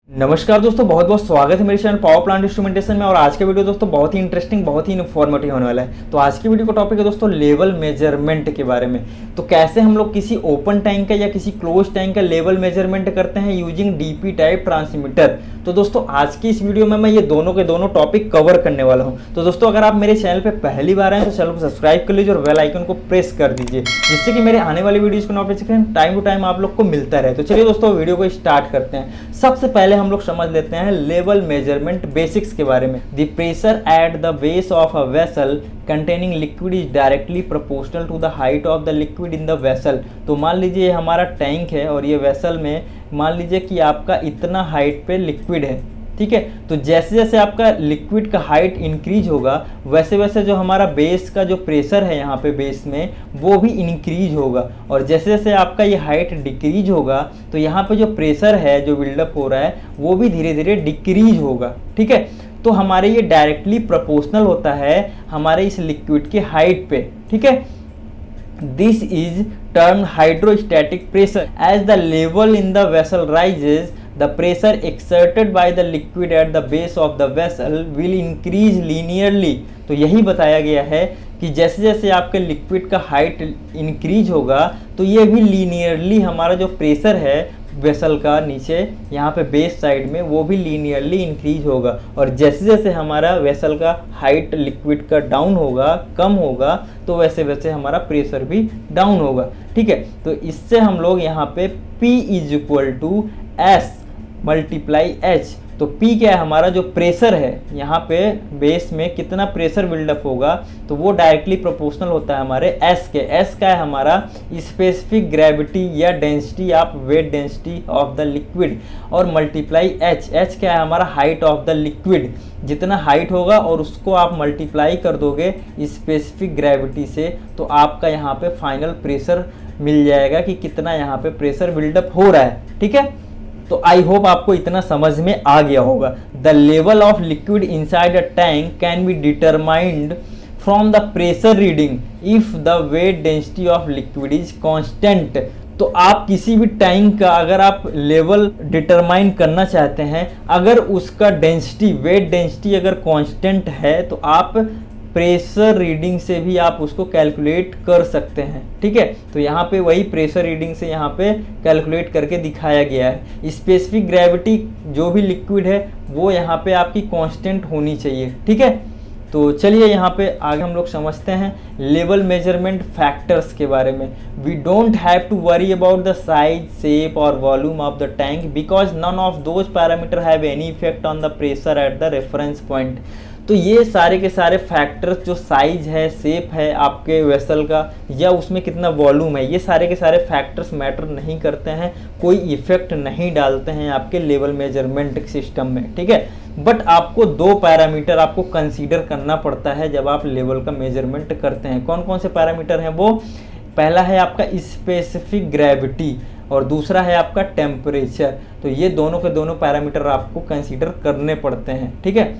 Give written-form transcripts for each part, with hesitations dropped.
नमस्कार दोस्तों, बहुत बहुत स्वागत है मेरे चैनल पावर प्लांट इंस्ट्रूमेंटेशन में। और आज का वीडियो दोस्तों बहुत ही इंटरेस्टिंग, बहुत ही इन्फॉर्मेटिव होने वाला है। तो आज की वीडियो का टॉपिक है दोस्तों लेवल मेजरमेंट के बारे में। तो कैसे हम लोग किसी ओपन टैंक का या किसी क्लोज टैंक का लेवल मेजरमेंट करते हैं यूजिंग डीपी टाइप ट्रांसमीटर। तो दोस्तों आज की इस वीडियो में मैं ये दोनों के दोनों टॉपिक कवर करने वाला हूँ। तो दोस्तों अगर आप मेरे चैनल पर पहली बार आए तो चैनल को सब्सक्राइब कर लीजिए और बेल आइकन को प्रेस कर दीजिए, जिससे कि मेरे आने वाली वीडियोज का नोटिफिकेशन टाइम टू टाइम आप लोग को मिलता रहे। तो चलिए दोस्तों वीडियो को स्टार्ट करते हैं। सबसे पहले हम लोग समझ लेते हैं लेवल मेजरमेंट बेसिक्स के बारे में। The pressure at the base of a vessel containing liquid is directly proportional to the height of the liquid in the vessel. तो मान लीजिए हमारा टैंक है और ये वेसल में मान लीजिए कि आपका इतना हाइट पे लिक्विड है, ठीक है। तो जैसे जैसे आपका लिक्विड का हाइट इंक्रीज होगा वैसे वैसे जो हमारा बेस का जो प्रेशर है यहाँ पे बेस में वो भी इंक्रीज होगा। और जैसे जैसे आपका ये हाइट डिक्रीज होगा तो यहाँ पे जो प्रेशर है जो बिल्डअप हो रहा है वो भी धीरे धीरे डिक्रीज होगा, ठीक है। तो हमारे ये डायरेक्टली प्रोपोर्शनल होता है हमारे इस लिक्विड की हाइट पे, ठीक है। This is term hydrostatic pressure. As the level in the vessel rises, the pressure exerted by the liquid at the base of the vessel will increase linearly। तो यही बताया गया है कि जैसे जैसे आपके लिक्विड का हाइट इंक्रीज होगा तो ये भी लीनियरली हमारा जो प्रेशर है वेसल का नीचे यहाँ पे बेस साइड में वो भी लीनियरली इंक्रीज होगा। और जैसे जैसे हमारा वेसल का हाइट लिक्विड का डाउन होगा, कम होगा, तो वैसे वैसे हमारा प्रेशर भी डाउन होगा, ठीक है। तो इससे हम लोग यहाँ पे P is equal to S multiply H। तो P क्या है, हमारा जो प्रेशर है यहाँ पे बेस में कितना प्रेशर बिल्डअप होगा तो वो डायरेक्टली प्रोपोर्शनल होता है हमारे S के। S का है हमारा स्पेसिफिक ग्रेविटी या density of weight density of the liquid, और मल्टीप्लाई H। H क्या है हमारा हाइट ऑफ द लिक्विड। जितना हाइट होगा और उसको आप मल्टीप्लाई कर दोगे स्पेसिफिक ग्रेविटी से तो आपका यहाँ पे फाइनल प्रेशर मिल जाएगा कि कितना यहाँ पे प्रेशर बिल्डअप हो रहा है, ठीक है। तो आई होप आपको इतना समझ में आ गया होगा। The level of liquid inside a tank can be determined from the pressure reading if the weight density of liquid is constant. तो आप किसी भी टैंक का अगर आप लेवल डिटरमाइन करना चाहते हैं, अगर उसका डेंसिटी वेट डेंसिटी अगर कांस्टेंट है तो आप प्रेशर रीडिंग से भी आप उसको कैलकुलेट कर सकते हैं, ठीक है। तो यहाँ पे वही प्रेशर रीडिंग से यहाँ पे कैलकुलेट करके दिखाया गया है। स्पेसिफिक ग्रेविटी जो भी लिक्विड है वो यहाँ पे आपकी कांस्टेंट होनी चाहिए, ठीक है। तो चलिए यहाँ पे आगे हम लोग समझते हैं लेवल मेजरमेंट फैक्टर्स के बारे में। We don't have to worry about the size, shape और volume of the tank because none of those parameter have any effect on the pressure at the reference point. तो ये सारे के सारे factors जो साइज है, शेप है आपके वेसल का, या उसमें कितना वॉल्यूम है, ये सारे के सारे फैक्टर्स मैटर नहीं करते हैं, कोई इफेक्ट नहीं डालते हैं आपके लेवल मेजरमेंट सिस्टम में, ठीक है। बट आपको दो पैरामीटर आपको कंसीडर करना पड़ता है जब आप लेवल का मेजरमेंट करते हैं। कौन कौन से पैरामीटर हैं वो? पहला है आपका स्पेसिफिक ग्रेविटी और दूसरा है आपका टेम्परेचर। तो ये दोनों के दोनों पैरामीटर आपको कंसीडर करने पड़ते हैं, ठीक है।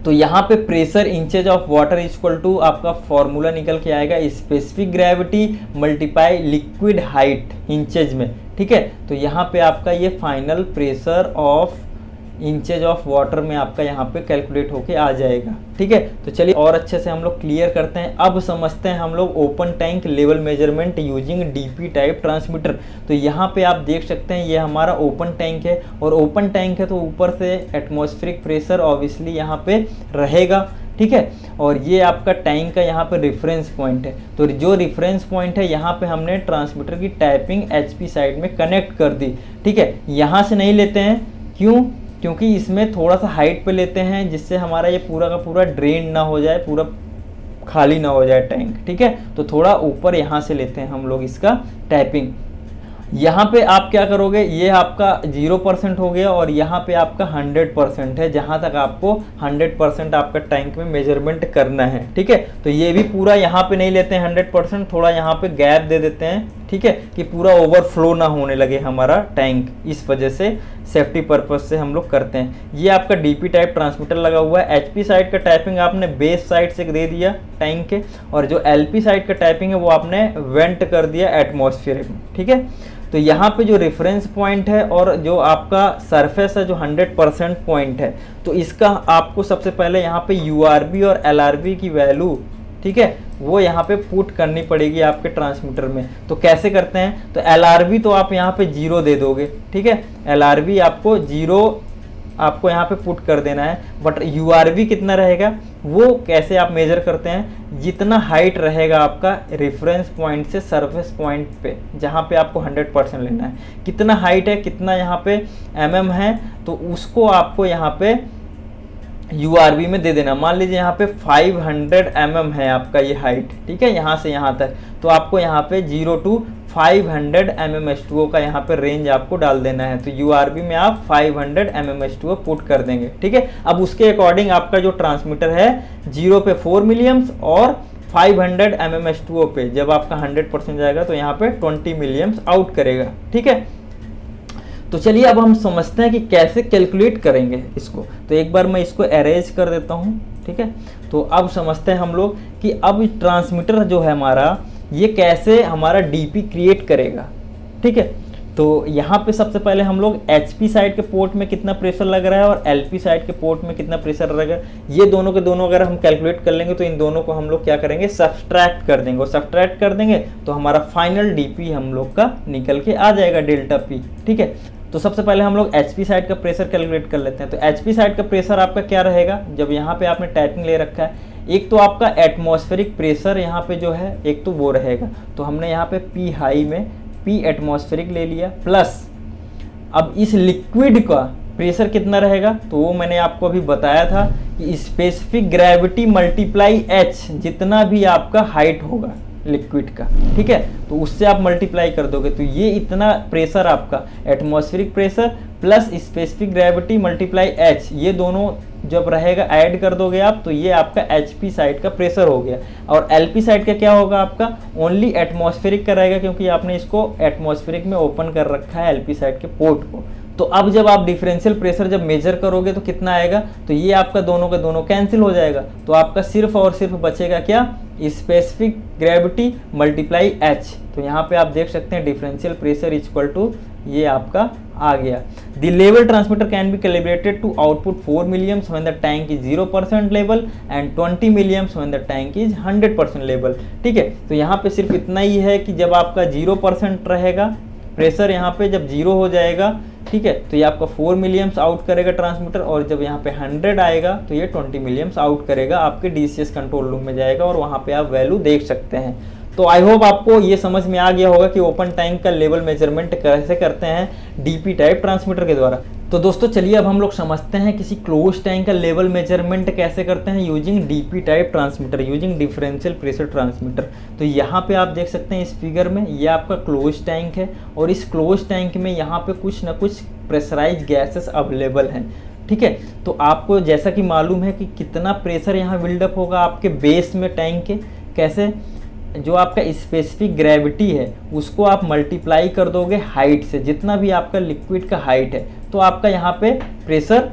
तो यहाँ पे pressure inches of water equal to आपका फॉर्मूला निकल के आएगा specific gravity multiply liquid height inches में, ठीक है। तो यहाँ पे आपका ये final pressure of inches of water में आपका यहाँ पे कैलकुलेट होके आ जाएगा, ठीक है। तो चलिए और अच्छे से हम लोग क्लियर करते हैं। अब समझते हैं हम लोग open tank level measurement using DP type transmitter. तो यहाँ पे आप देख सकते हैं ये हमारा ओपन टैंक है, और ओपन टैंक है तो ऊपर से एटमॉस्फेरिक प्रेशर ऑब्वियसली यहाँ पे रहेगा, ठीक है। और ये आपका टैंक का यहाँ पे रेफरेंस पॉइंट है। तो जो रेफरेंस पॉइंट है यहाँ पे हमने ट्रांसमीटर की टैपिंग HP साइड में कनेक्ट कर दी, ठीक है। यहाँ से नहीं लेते हैं, क्यों? क्योंकि इसमें थोड़ा सा हाइट पे लेते हैं जिससे हमारा ये पूरा का पूरा ड्रेन ना हो जाए, पूरा खाली ना हो जाए टैंक, ठीक है। तो थोड़ा ऊपर यहाँ से लेते हैं हम लोग इसका टैपिंग। यहाँ पे आप क्या करोगे, ये आपका 0% हो गया और यहाँ पे आपका 100% है, जहाँ तक आपको 100% आपका टैंक में मेजरमेंट करना है, ठीक है। तो ये भी पूरा यहाँ पे नहीं लेते हैं 100%, थोड़ा यहाँ पे गैप दे देते हैं, ठीक है, कि पूरा ओवरफ्लो ना होने लगे हमारा टैंक। इस वजह से सेफ्टी पर्पज से हम लोग करते हैं। ये आपका डीपी टाइप ट्रांसमीटर लगा हुआ है। एचपी साइड का टाइपिंग आपने बेस साइड से दे दिया टैंक के, और जो एलपी साइड का टाइपिंग है वो आपने वेंट कर दिया एटमॉस्फेयर में, ठीक है। तो यहाँ पे जो रेफरेंस पॉइंट है और जो आपका सरफेस है जो 100% पॉइंट है, तो इसका आपको सबसे पहले यहाँ पे URB और LRB की वैल्यू, ठीक है, वो यहाँ पे पुट करनी पड़ेगी आपके ट्रांसमीटर में। तो कैसे करते हैं, तो LRB तो आप यहाँ पे 0 दे दोगे, ठीक है, LRB आपको 0 आपको यहाँ पे पुट कर देना है। बट URB कितना रहेगा वो कैसे आप मेजर करते हैं, जितना हाइट रहेगा आपका रेफरेंस पॉइंट से सरफेस पॉइंट पे, जहाँ पे आपको 100% लेना है, कितना हाइट है, कितना यहाँ पे mm है, तो उसको आपको यहाँ पे URB में दे देना। मान लीजिए यहाँ पे 500 mm है आपका ये हाइट, ठीक है, यहाँ से यहाँ तक, तो आपको यहाँ पे 0 to 500 mm H2O का यहाँ पे रेंज आपको डाल देना है। तो URB में आप 500 mm H2O पुट कर देंगे, ठीक है। अब उसके अकॉर्डिंग आपका जो ट्रांसमीटर है 0 पे 4 मिलियम्स और 500 mm H2O पे जब आपका 100% जाएगा तो यहाँ पे 20 मिलियम्स आउट करेगा, ठीक है। तो चलिए अब हम समझते हैं कि कैसे कैलकुलेट करेंगे इसको। तो एक बार मैं इसको अरेंज कर देता हूँ, ठीक है। तो अब समझते हैं हम लोग कि अब ट्रांसमीटर जो है हमारा ये कैसे हमारा डीपी क्रिएट करेगा, ठीक है। तो यहाँ पे सबसे पहले हम लोग HP साइड के पोर्ट में कितना प्रेशर लग रहा है और LP साइड के पोर्ट में कितना प्रेशर लग रहा है, ये दोनों के दोनों अगर हम कैलकुलेट कर लेंगे तो इन दोनों को हम लोग क्या करेंगे, सब्सट्रैक्ट कर देंगे। और सब्सट्रैक्ट कर देंगे तो हमारा फाइनल डीपी हम लोग का निकल के आ जाएगा डेल्टा P, ठीक है। तो सबसे पहले हम लोग HP साइड का प्रेशर कैलकुलेट कर लेते हैं। तो HP साइड का प्रेशर आपका क्या रहेगा, जब यहाँ पे आपने टाइपिंग ले रखा है, एक तो आपका एटमॉस्फेरिक प्रेशर यहाँ पे जो है एक तो वो रहेगा, तो हमने यहाँ पे P हाई में P एटमॉस्फेरिक ले लिया, प्लस अब इस लिक्विड का प्रेशर कितना रहेगा, तो वो मैंने आपको अभी बताया था कि स्पेसिफिक ग्रेविटी मल्टीप्लाई H, जितना भी आपका हाइट होगा लिक्विड का, ठीक है, तो उससे आप मल्टीप्लाई कर दोगे। तो ये इतना प्रेशर आपका atmospheric pressure plus specific gravity multiply H, ये दोनों जब रहेगा ऐड कर दोगे आप, तो ये आपका HP साइड का प्रेशर हो गया। और LP साइड का क्या होगा आपका, ओनली एटमॉस्फेरिक का रहेगा, क्योंकि आपने इसको एटमॉस्फेरिक में ओपन कर रखा है LP साइड के पोर्ट को। तो अब जब आप डिफरेंशियल प्रेशर जब मेजर करोगे तो कितना आएगा, तो ये आपका दोनों का दोनों कैंसिल हो जाएगा, तो आपका सिर्फ और सिर्फ बचेगा क्या, स्पेसिफिक ग्रेविटी मल्टीप्लाई H। तो यहाँ पे आप देख सकते हैं डिफरेंशियल प्रेशर इक्वल टू ये आपका आ गया। The level transmitter can be calibrated to output 4 milliamps when the tank is 0% level and 20 milliamps when the tank is 100% level, ठीक है। तो यहाँ पे सिर्फ इतना ही है कि जब आपका 0% रहेगा प्रेशर, यहाँ पे जब 0 हो जाएगा, ठीक है, तो ये आपका 4 मिलियम्स आउट करेगा ट्रांसमीटर, और जब यहाँ पे 100 आएगा तो ये 20 मिलियम्स आउट करेगा, आपके DCS कंट्रोल रूम में जाएगा और वहाँ पे आप वैल्यू देख सकते हैं। तो आई होप आपको ये समझ में आ गया होगा कि ओपन टैंक का लेवल मेजरमेंट कैसे करते हैं डीपी टाइप ट्रांसमीटर के द्वारा। तो दोस्तों चलिए अब हम लोग समझते हैं किसी क्लोज टैंक का लेवल मेजरमेंट कैसे करते हैं using DP type transmitter, using differential pressure transmitter. तो यहाँ पे आप देख सकते हैं इस फिगर में, ये आपका क्लोज टैंक है और इस क्लोज टैंक में यहाँ पे कुछ ना कुछ प्रेशराइज गैसेस अवेलेबल हैं, ठीक है। तो आपको जैसा कि मालूम है कि कितना प्रेशर यहाँ बिल्डअप होगा आपके बेस में टैंक के, कैसे, जो आपका स्पेसिफिक ग्रेविटी है उसको आप मल्टीप्लाई कर दोगे हाइट से, जितना भी आपका लिक्विड का हाइट है, तो आपका यहाँ पे प्रेशर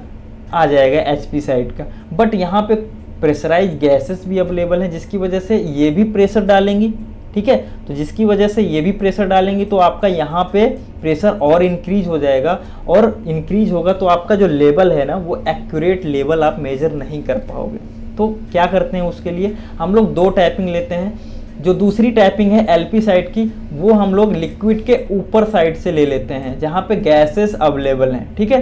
आ जाएगा HP साइड का। बट यहाँ पे प्रेशराइज गैसेस भी अवेलेबल हैं, जिसकी वजह से ये भी प्रेशर डालेंगी, ठीक है। तो जिसकी वजह से ये भी प्रेशर डालेंगी, तो आपका यहाँ पे प्रेशर और इंक्रीज हो जाएगा, और इंक्रीज होगा तो आपका जो लेवल है ना वो एक्यूरेट लेवल आप मेजर नहीं कर पाओगे। तो क्या करते हैं उसके लिए, हम लोग दो टैपिंग लेते हैं। जो दूसरी टैपिंग है LP साइड की, वो हम लोग लिक्विड के ऊपर साइड से ले लेते हैं जहाँ पे गैसेस अवेलेबल हैं, ठीक है।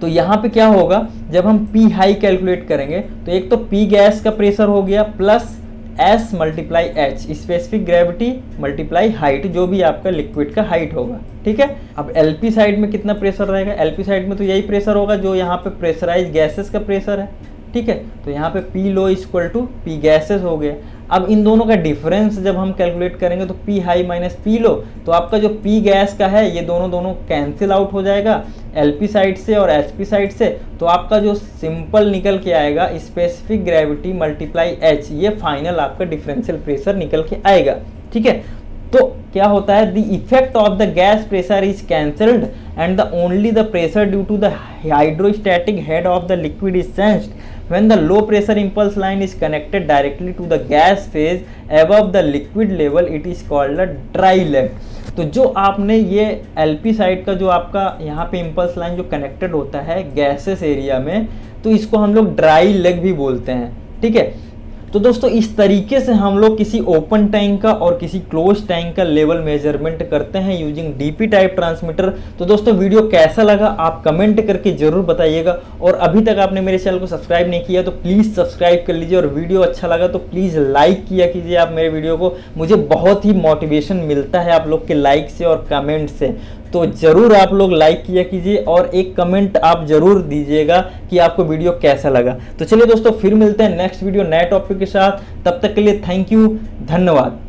तो यहाँ पे क्या होगा, जब हम P हाई कैलकुलेट करेंगे तो एक तो P गैस का प्रेशर हो गया plus S multiply H, specific gravity multiply height, जो भी आपका लिक्विड का हाइट होगा, ठीक है। अब LP साइड में कितना प्रेशर रहेगा, LP साइड में तो यही प्रेशर होगा जो यहाँ पे प्रेशराइज गैसेस का प्रेशर है, ठीक है। तो यहाँ पे P low equal to P gases हो गया। अब इन दोनों का डिफरेंस जब हम कैलकुलेट करेंगे तो P हाई माइनस P लो, तो आपका जो P गैस का है ये दोनों कैंसिल आउट हो जाएगा LP साइड से और HP साइड से। तो आपका जो सिंपल निकल के आएगा स्पेसिफिक ग्रेविटी मल्टीप्लाई H, ये फाइनल आपका डिफरेंशियल प्रेशर निकल के आएगा, ठीक है। तो क्या होता है, the effect of the gas pressure is cancelled and the only the pressure due to the hydrostatic head of the liquid is sensed when the low pressure impulse line is connected directly to the gas phase above the liquid level, it is called a dry leg। तो जो आपने ये LP side का जो आपका यहाँ पे impulse line जो कनेक्टेड होता है गैसेस एरिया में, तो इसको हम लोग ड्राई लेग भी बोलते हैं, ठीक है। तो दोस्तों इस तरीके से हम लोग किसी ओपन टैंक का और किसी क्लोज टैंक का लेवल मेजरमेंट करते हैं यूजिंग डीपी टाइप ट्रांसमीटर। तो दोस्तों वीडियो कैसा लगा आप कमेंट करके जरूर बताइएगा, और अभी तक आपने मेरे चैनल को सब्सक्राइब नहीं किया तो प्लीज़ सब्सक्राइब कर लीजिए, और वीडियो अच्छा लगा तो प्लीज़ लाइक किया कीजिए आप मेरे वीडियो को। मुझे बहुत ही मोटिवेशन मिलता है आप लोग के लाइक से और कमेंट से, तो ज़रूर आप लोग लाइक किया कीजिए और एक कमेंट आप ज़रूर दीजिएगा कि आपको वीडियो कैसा लगा। तो चलिए दोस्तों फिर मिलते हैं नेक्स्ट वीडियो नए टॉपिक के साथ, तब तक के लिए थैंक यू, धन्यवाद।